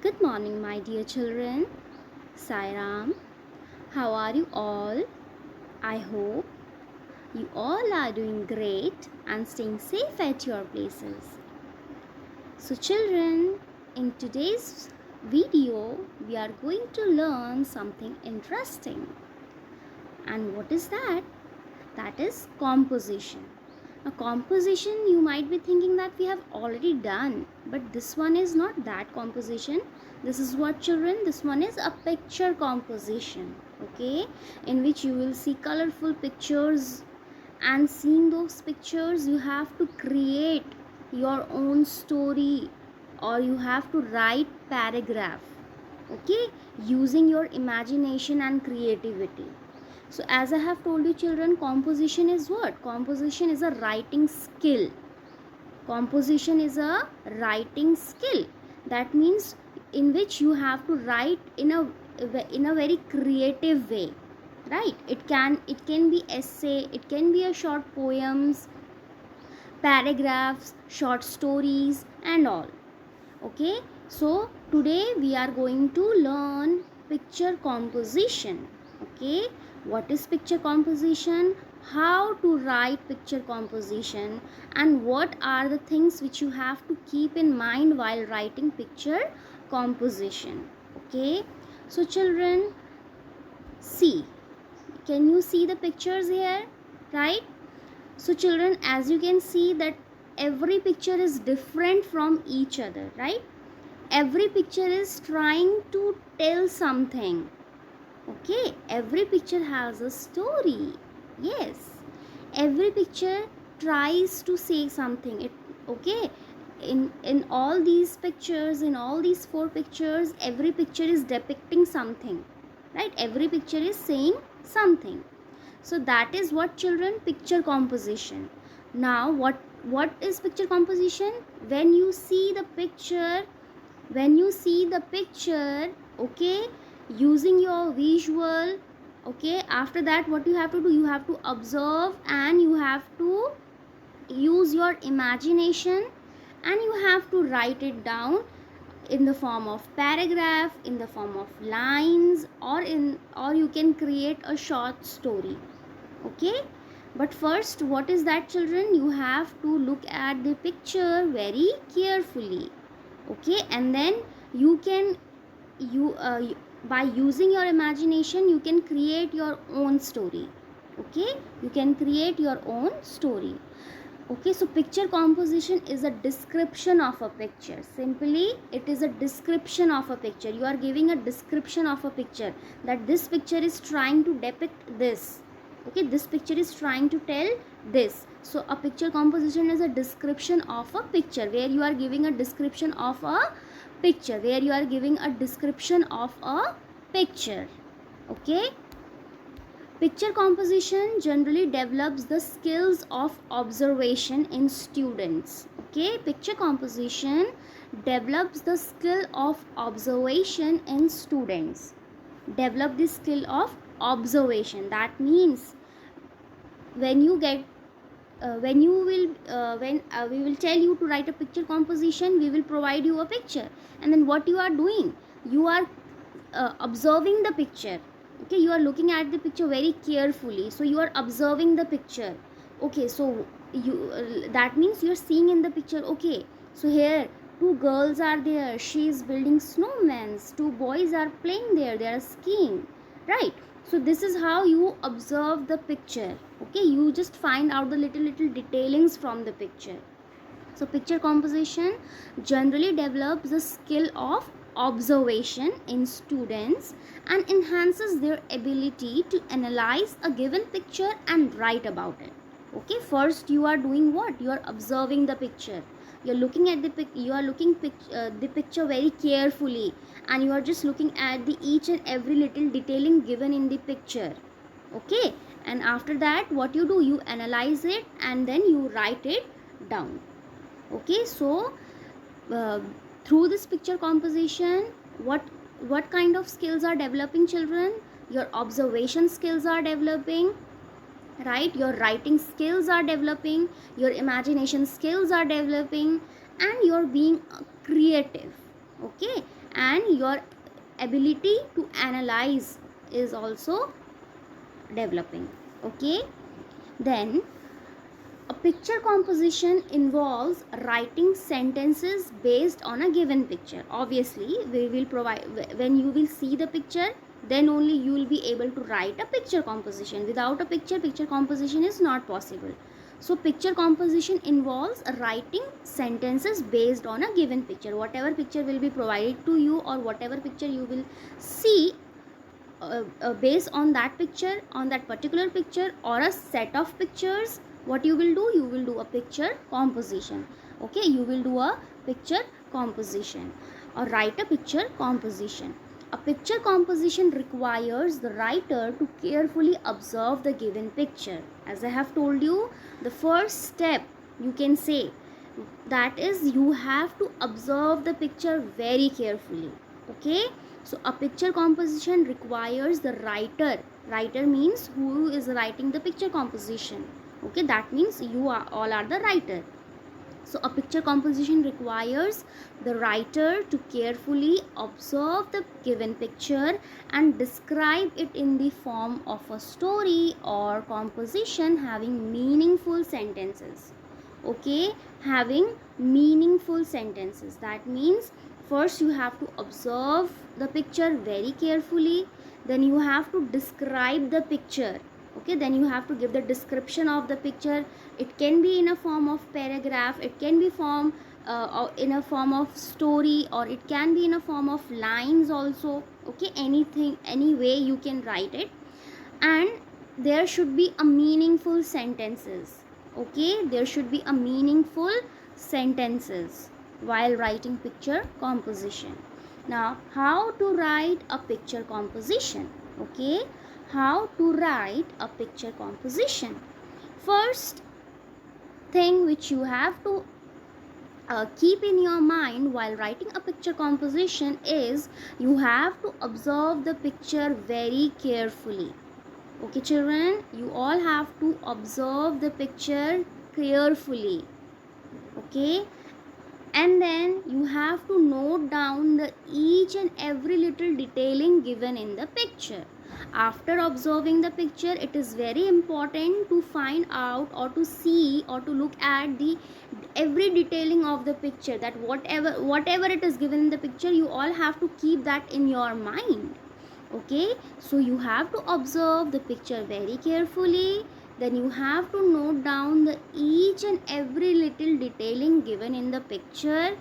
Good morning, my dear children. Sairam, how are you all? I hope you all are doing great and staying safe at your places. So, children, in today's video, we are going to learn something interesting. And what is that? That is composition. A composition, you might be thinking that we have already done, but this one is not that composition. This is what, children, this one is a picture composition, okay, in which you will see colorful pictures, and seeing those pictures you have to create your own story, or you have to write paragraph, okay, using your imagination and creativity. So as I have told you, children, composition is what? Composition is a writing skill. Composition is a writing skill. That means in which you have to write in a very creative way, right? It can be essay, it can be a short poems, paragraphs, short stories, and all. Okay, so today we are going to learn picture composition. Okay, what is picture composition, how to write picture composition, and what are the things which you have to keep in mind while writing picture composition. Okay, so children, see, can you see the pictures here, right? So children, as you can see that every picture is different from each other, right? Every picture is trying to tell something. Okay, every picture has a story. Yes, every picture tries to say something. It, okay, in all these pictures, in all these four pictures, every picture is depicting something, right? Every picture is saying something. So that is what, children, picture composition. Now what is picture composition? When you see the picture, okay, using your visual, okay, after that what you have to do, you have to observe and you have to use your imagination, and you have to write it down in the form of paragraph, in the form of lines, or you can create a short story. Okay, but first, what is that, children? You have to look at the picture very carefully. Okay, and then you can by using your imagination, you can create your own story. Okay, you can create your own story. Okay, so picture composition is a description of a picture. Simply, it is a description of a picture. You are giving a description of a picture, that this picture is trying to depict this. Okay, this picture is trying to tell this. So a picture composition is a description of a picture, where you are giving a description of a picture, where you are giving a description of a picture. Okay, picture composition generally develops the skills of observation in students. Okay, picture composition develops the skill of observation in students. Develop the skill of observation. That means when you get when you will when we will tell you to write a picture composition, we will provide you a picture, and then what you are doing, you are observing the picture. Okay, you are looking at the picture very carefully, so you are observing the picture. Okay, so you that means you are seeing in the picture. Okay, so here two girls are there, she is building snowmen, two boys are playing there, they are skiing, right? So this is how you observe the picture. Okay, you just find out the little detailings from the picture. So picture composition generally develops the skill of observation in students and enhances their ability to analyze a given picture and write about it. Okay, first you are doing what? You are observing the picture. You are looking at the the picture very carefully, and you are just looking at the each and every little detailing given in the picture. Okay, and after that what you do, you analyze it and then you write it down. Okay, so uh, through this picture composition, what kind of skills are developing, children? Your observation skills are developing, right? Your writing skills are developing, your imagination skills are developing, and you're being creative. Okay, and your ability to analyze is also developing. Okay, then a picture composition involves writing sentences based on a given picture. Obviously, we will provide, when you will see the picture, then only you will be able to write a picture composition. Without a picture, picture composition is not possible. So picture composition involves writing sentences based on a given picture. Whatever picture will be provided to you, or whatever picture you will see, based on that picture, on that particular picture or a set of pictures, what you will do, you will do a picture composition. Okay, you will do a picture composition or write a picture composition. A picture composition requires the writer to carefully observe the given picture. As I have told you, the first step, you can say, that is, you have to observe the picture very carefully. Okay, so a picture composition requires the writer means who is writing the picture composition. Okay, that means you are all are the writer. So a picture composition requires the writer to carefully observe the given picture and describe it in the form of a story or composition having meaningful sentences. Okay, having meaningful sentences, that means first you have to observe the picture very carefully, then you have to describe the picture. Okay, then you have to give the description of the picture. It can be in a form of paragraph, it can be in a form of story, or it can be in a form of lines also. Okay, anything, any way you can write it, and there should be a meaningful sentences. Okay, there should be a meaningful sentences while writing picture composition. Now, how to write a picture composition? Okay, how to write a picture composition? First thing which you have to keep in your mind while writing a picture composition is you have to observe the picture very carefully. Okay children, you all have to observe the picture carefully. Okay, and then you have to note down the each and every little detailing given in the picture. After observing the picture, it is very important to find out or to see or to look at the every detailing of the picture, that whatever it is given in the picture, you all have to keep that in your mind. Okay, so you have to observe the picture very carefully, then you have to note down the each and every little detailing given in the picture,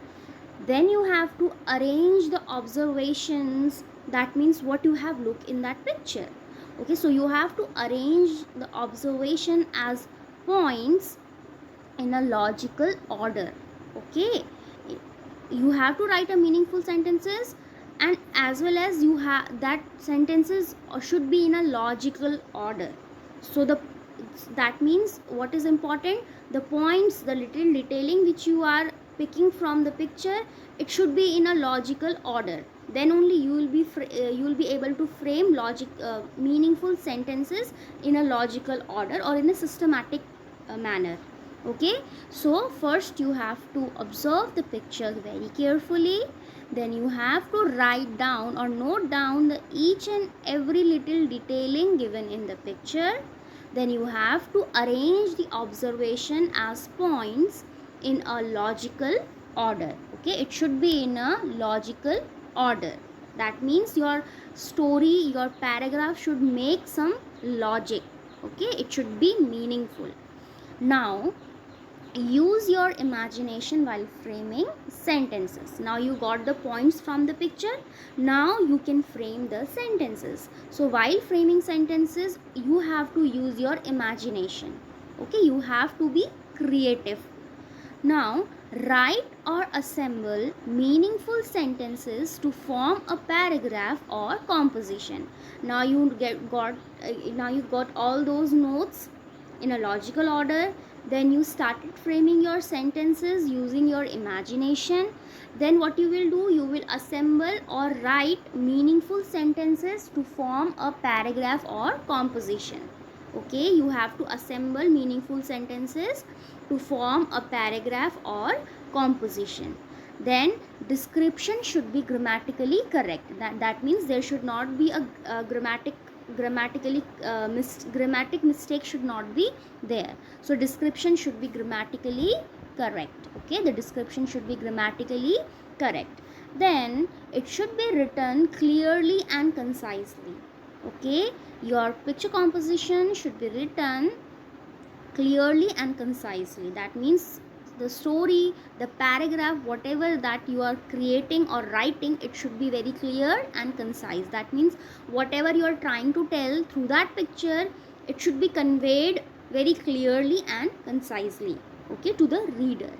then you have to arrange the observations, that means what you have looked in that picture. Okay, so you have to arrange the observation as points in a logical order. Okay, you have to write a meaningful sentences, and as well as you have that sentences should be in a logical order. So that means what is important, the points, the little detailing which you are picking from the picture, it should be in a logical order, then only you will be able to frame meaningful sentences in a logical order or in a systematic manner. Okay, so first you have to observe the picture very carefully, then you have to write down or note down the each and every little detailing given in the picture, then you have to arrange the observation as points in a logical order. Okay, it should be in a logical order, that means your story, your paragraph should make some logic. Okay, it should be meaningful. Now use your imagination while framing sentences. Now you got the points from the picture, now you can frame the sentences. So while framing sentences, you have to use your imagination. Okay, you have to be creative. Now write or assemble meaningful sentences to form a paragraph or composition. Now you got all those notes in a logical order, then you started framing your sentences using your imagination, then what you will do, you will assemble or write meaningful sentences to form a paragraph or composition. Okay, you have to assemble meaningful sentences to form a paragraph or composition. Then description should be grammatically correct. That means there should not be a grammatic mistake should not be there. So description should be grammatically correct. Okay, the description should be grammatically correct. Then it should be written clearly and concisely. Okay, your picture composition should be written clearly and concisely. That means the story, the paragraph, whatever that you are creating or writing, it should be very clear and concise. That means whatever you are trying to tell through that picture, it should be conveyed very clearly and concisely, okay, to the reader.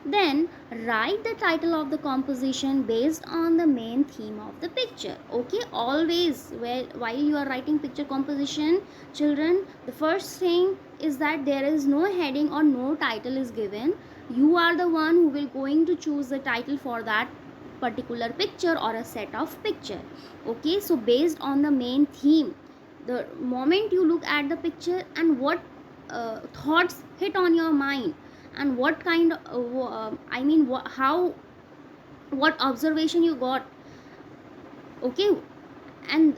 Then write the title of the composition based on the main theme of the picture. Okay, always while you are writing picture composition, children, the first thing is that there is no heading or no title is given. You are the one who will going to choose the title for that particular picture or a set of picture. Okay, so based on the main theme, the moment you look at the picture and what thoughts hit on your mind, and what kind of what observation you got, okay, and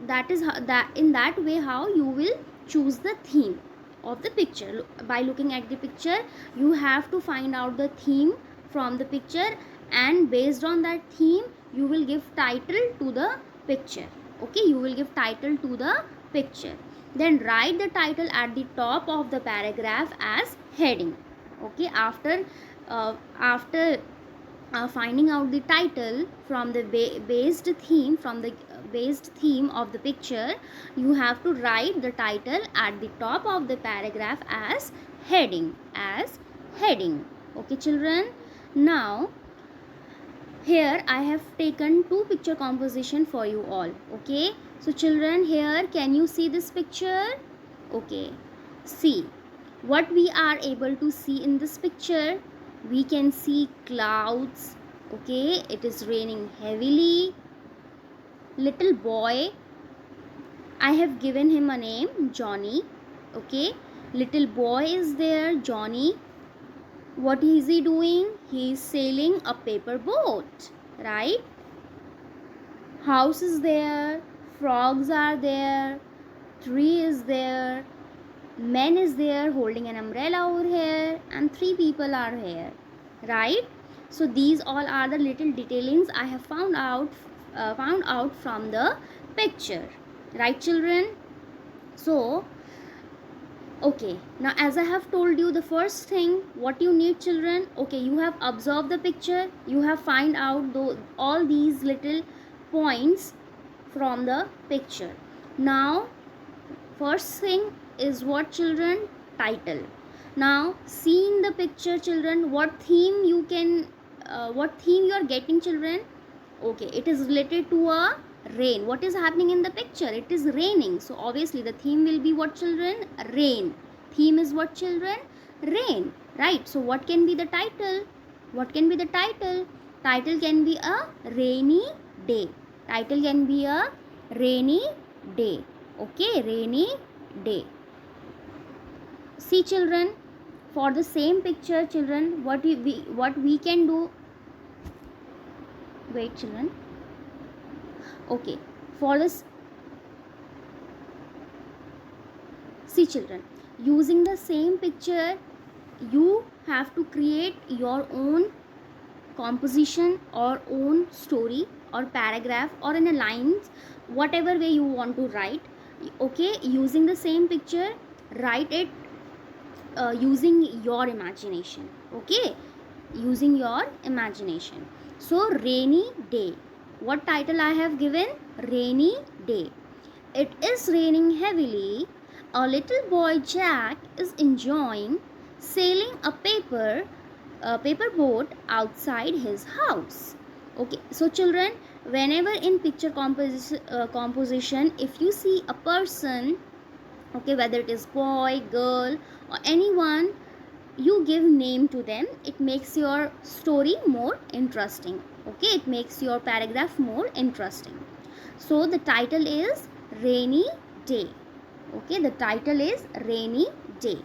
that is how, that in that way how you will choose the theme of the picture. By looking at the picture, you have to find out the theme from the picture, and based on that theme you will give title to the picture. Okay, you will give title to the picture. Then write the title at the top of the paragraph as heading. Okay, after finding out the title from the based theme of the picture, you have to write the title at the top of the paragraph as heading. Okay, children. Now here I have taken two picture composition for you all. Okay, so children, here can you see this picture? Okay, see what we are able to see in this picture. We can see clouds. Okay, it is raining heavily. Little boy, I have given him a name, Johnny. Okay, little boy is there, Johnny. What is he doing? He is sailing a paper boat, right? House is there, frogs are there, tree is there, man is there holding an umbrella over here, and three people are here, right? So these all are the little detailings I have found out from the picture, right, children? So okay, now as I have told you, the first thing what you need, children, okay, you have observed the picture, you have find out all these little points from the picture. Now first thing is what, children? Title. Now seeing the picture, children, what theme you are getting, children? Okay, it is related to a rain. What is happening in the picture? It is raining, so obviously the theme will be what, children? Rain. Theme is what, children? Rain, right? So what can be the title? What can be the title? Title can be a rainy day. Title can be a rainy day. Okay, rainy day. See, children, for the same picture, children, what we can do. Wait, children. Okay, for this, see, children, using the same picture, you have to create your own composition or own story or paragraph or in a lines, whatever way you want to write. Okay, using the same picture, write it using your imagination. Okay, using your imagination. So rainy day, what title I have given? Rainy day. It is raining heavily. A little boy Jack is enjoying sailing a paper boat outside his house. Okay, so children, whenever in picture composition, if you see a person, okay, whether it is boy, girl, or anyone, you give name to them. It makes your story more interesting. Okay, it makes your paragraph more interesting. So the title is rainy day. Okay, the title is rainy day.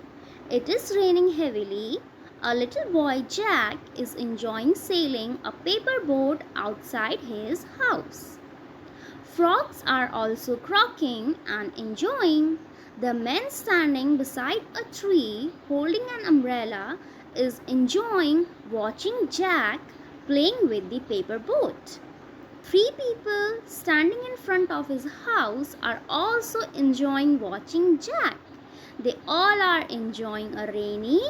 It is raining heavily. A little boy Jack is enjoying sailing a paper boat outside his house. Frogs are also croaking and enjoying. The man standing beside a tree holding an umbrella is enjoying watching Jack playing with the paper boat. Three people standing in front of his house are also enjoying watching Jack. They all are enjoying a rainy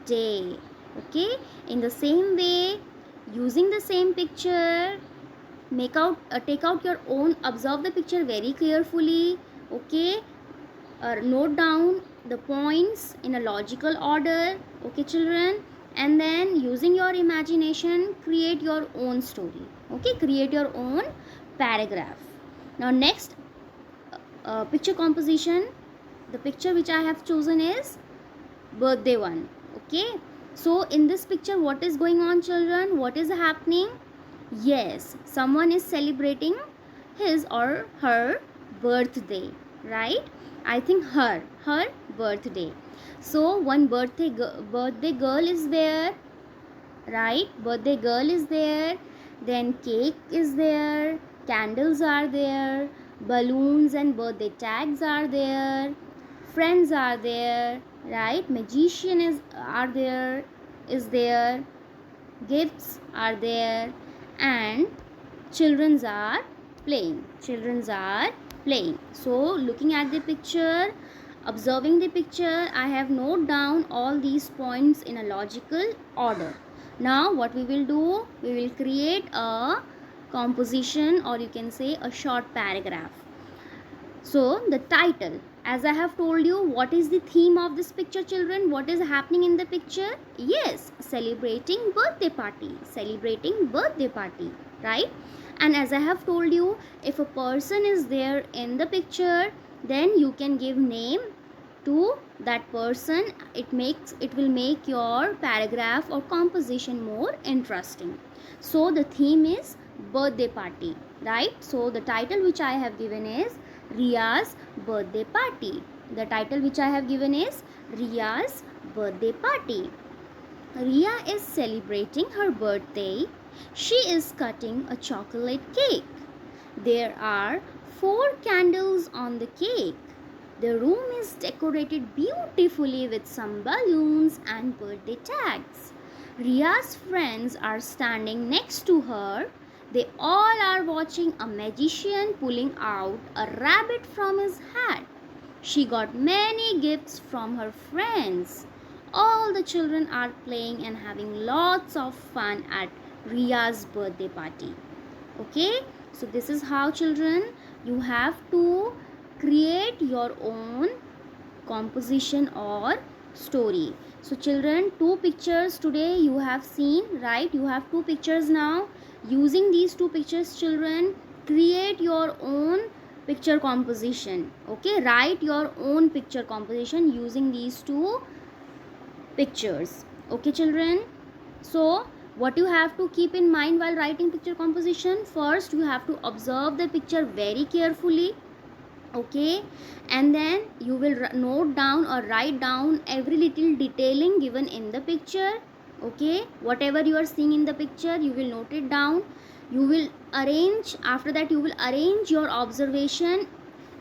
day. Okay, in the same way, using the same picture, take out your own, observe the picture very carefully. Okay, note down the points in a logical order. Okay, children, and then using your imagination, create your own story. Okay, create your own paragraph. Now next, picture composition. The picture which I have chosen is birthday one. Okay, so in this picture, what is going on, children? What is happening? Yes, someone is celebrating his or her birthday, right? I think her birthday. So one birthday girl is there, right? Birthday girl is there. Then cake is there, candles are there, balloons and birthday tags are there, friends are there, right? Magician is there, gifts are there, and children's are playing. So looking at the picture, observing the picture, I have noted down all these points in a logical order. Now what we will do, we will create a composition, or you can say a short paragraph. So the title, as I have told you, what is the theme of this picture, children? What is happening in the picture? Yes, celebrating birthday party, right? And as I have told you, if a person is there in the picture, then you can give name to that person. It will make your paragraph or composition more interesting. So the theme is birthday party, right? So the title which I have given is Ria's birthday party. The title which I have given is Ria's birthday party. Ria is celebrating her birthday. She is cutting a chocolate cake. There are 4 candles on the cake. The room is decorated beautifully with some balloons and birthday tags. Ria's friends are standing next to her. They all are watching a magician pulling out a rabbit from his hat. She got many gifts from her friends. All the children are playing and having lots of fun at Ria's birthday party. Okay, so this is how, children, you have to create your own composition or story. So children, 2 pictures today you have seen, right? You have 2 pictures now. Using these 2 pictures, children, create your own picture composition. Okay, write your own picture composition using these 2 pictures. Okay, children, so what you have to keep in mind while writing picture composition, first you have to observe the picture very carefully. Okay, and then you will note down or write down every little detailing given in the picture. Okay, whatever you are seeing in the picture, you will note it down. You will arrange, after that you will arrange your observation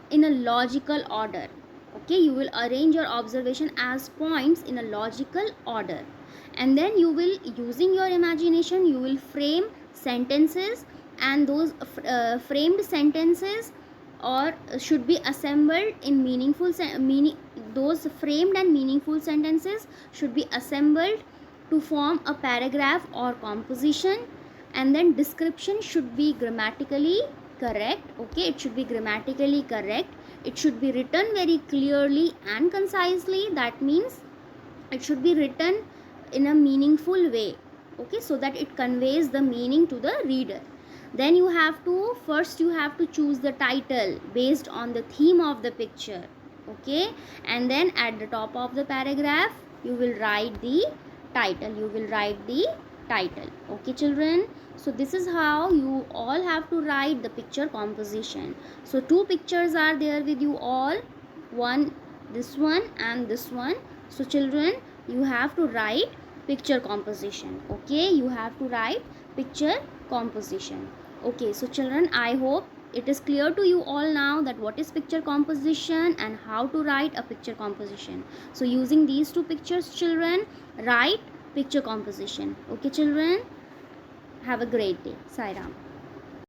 in a logical order. Okay, you will arrange your observation as points in a logical order, and then you will, using your imagination, you will frame sentences, and those framed sentences or should be assembled in meaningful those framed and meaningful sentences should be assembled to form a paragraph or composition, and then description should be grammatically correct. Okay, it should be grammatically correct. It should be written very clearly and concisely. That means it should be written in a meaningful way. Okay, so that it conveys the meaning to the reader. Then you have to choose the title based on the theme of the picture. Okay, and then at the top of the paragraph you will write the title. Okay, children, so this is how you all have to write the picture composition. So 2 pictures are there with you all, this one and this one. So children, you have to write picture composition. Okay, you have to write picture composition. Okay, so children, I hope it is clear to you all now that what is picture composition and how to write a picture composition. So using these two pictures, children, write picture composition. Okay children, have a great day. Sai Ram.